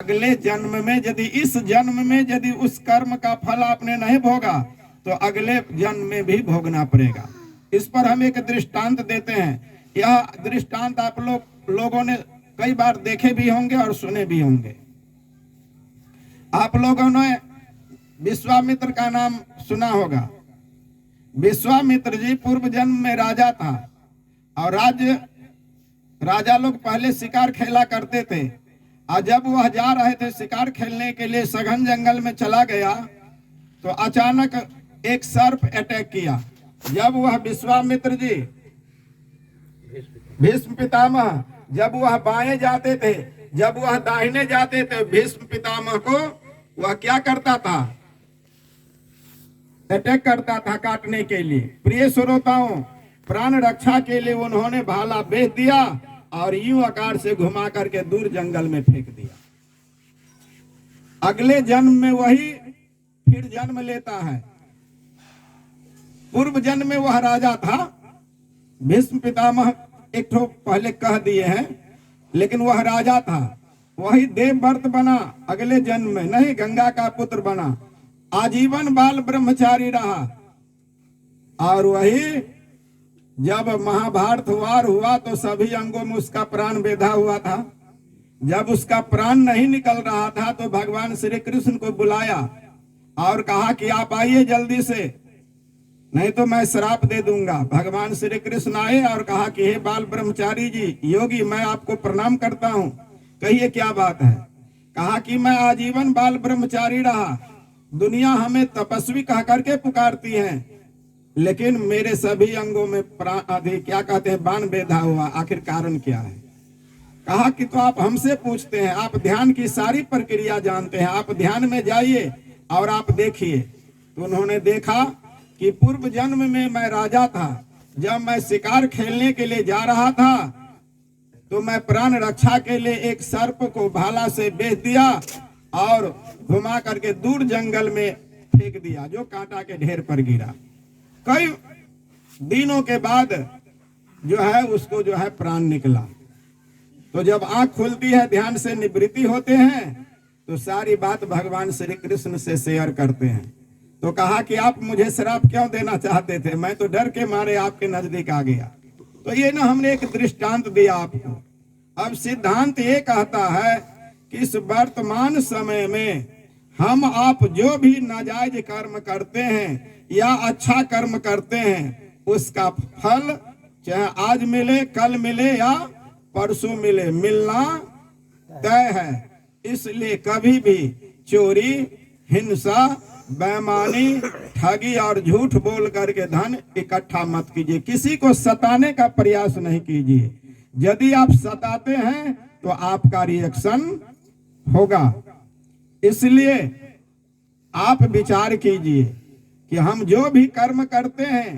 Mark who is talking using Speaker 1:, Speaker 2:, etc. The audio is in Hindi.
Speaker 1: अगले जन्म में यदि इस जन्म में यदि उस कर्म का फल आपने नहीं भोगा तो अगले जन्म में भी भोगना पड़ेगा। इस पर हम एक दृष्टांत देते हैं। यह दृष्टांत आप लोगों ने कई बार देखे भी होंगे और सुने भी होंगे। आप लोगों ने विश्वामित्र का नाम सुना होगा। विश्वामित्र जी पूर्व जन्म में राजा था और राजा लोग पहले शिकार खेला करते थे। और जब वह जा रहे थे शिकार खेलने के लिए, सघन जंगल में चला गया तो अचानक एक सर्प अटैक किया। जब वह विश्वामित्र जी भीष्म पितामह जब वह बाएं जाते थे, जब वह दाहिने जाते थे, भीष्म पितामह को वह क्या करता था? अटैक करता था काटने के लिए। प्रिय श्रोताओं, प्राण रक्षा के लिए उन्होंने भाला बेच दिया और यूं आकार से घुमा करके दूर जंगल में फेंक दिया। अगले जन्म में वही फिर जन्म लेता है। पूर्व जन्म में वह राजा था। भीष्म पितामह एक ठो पहले कह दिए हैं, लेकिन वह राजा था। वही देवव्रत बना अगले जन्म में, नहीं गंगा का पुत्र बना। आजीवन बाल ब्रह्मचारी रहा। और वही जब महाभारत वार हुआ तो सभी अंगों में उसका प्राण बेधा हुआ था। जब उसका प्राण नहीं निकल रहा था तो भगवान श्री कृष्ण को बुलाया और कहा कि आप आइए जल्दी से, नहीं तो मैं श्राप दे दूंगा। भगवान श्री कृष्ण आए और कहा कि हे बाल ब्रह्मचारी जी, योगी, मैं आपको प्रणाम करता हूँ, कहिए क्या बात है। कहा कि मैं आजीवन बाल ब्रह्मचारी रहा, दुनिया हमें तपस्वी कह करके पुकारती है, लेकिन मेरे सभी अंगों में क्या कहते हैं, बाण बेधा हुआ। आखिर कारण क्या है? कहा कि तो आप हमसे पूछते हैं, आप ध्यान की सारी प्रक्रिया जानते हैं, आप ध्यान में जाइए और आप देखिए। तो उन्होंने देखा कि पूर्व जन्म में मैं राजा था। जब मैं शिकार खेलने के लिए जा रहा था तो मैं प्राण रक्षा के लिए एक सर्प को भाला से बेच दिया और घुमा करके दूर जंगल में फेंक दिया, जो कांटा के ढेर पर गिरा। कई दिनों के बाद जो है उसको जो है प्राण निकला। तो जब आंख खुलती है, ध्यान से निवृत्ति होते हैं, तो सारी बात भगवान श्री कृष्ण से शेयर करते हैं। तो कहा कि आप मुझे श्राप क्यों देना चाहते थे? मैं तो डर के मारे आपके नजदीक आ गया। तो ये ना हमने एक दृष्टांत दिया आपको। अब सिद्धांत ये कहता है कि इस वर्तमान समय में हम आप जो भी नाजायज कर्म करते हैं या अच्छा कर्म करते हैं, उसका फल चाहे आज मिले, कल मिले या परसों मिले, मिलना तय है। इसलिए कभी भी चोरी, हिंसा, बेईमानी, ठगी और झूठ बोल करके धन इकट्ठा मत कीजिए। किसी को सताने का प्रयास नहीं कीजिए। यदि आप सताते हैं तो आपका रिएक्शन होगा। इसलिए आप विचार कीजिए कि हम जो भी कर्म करते हैं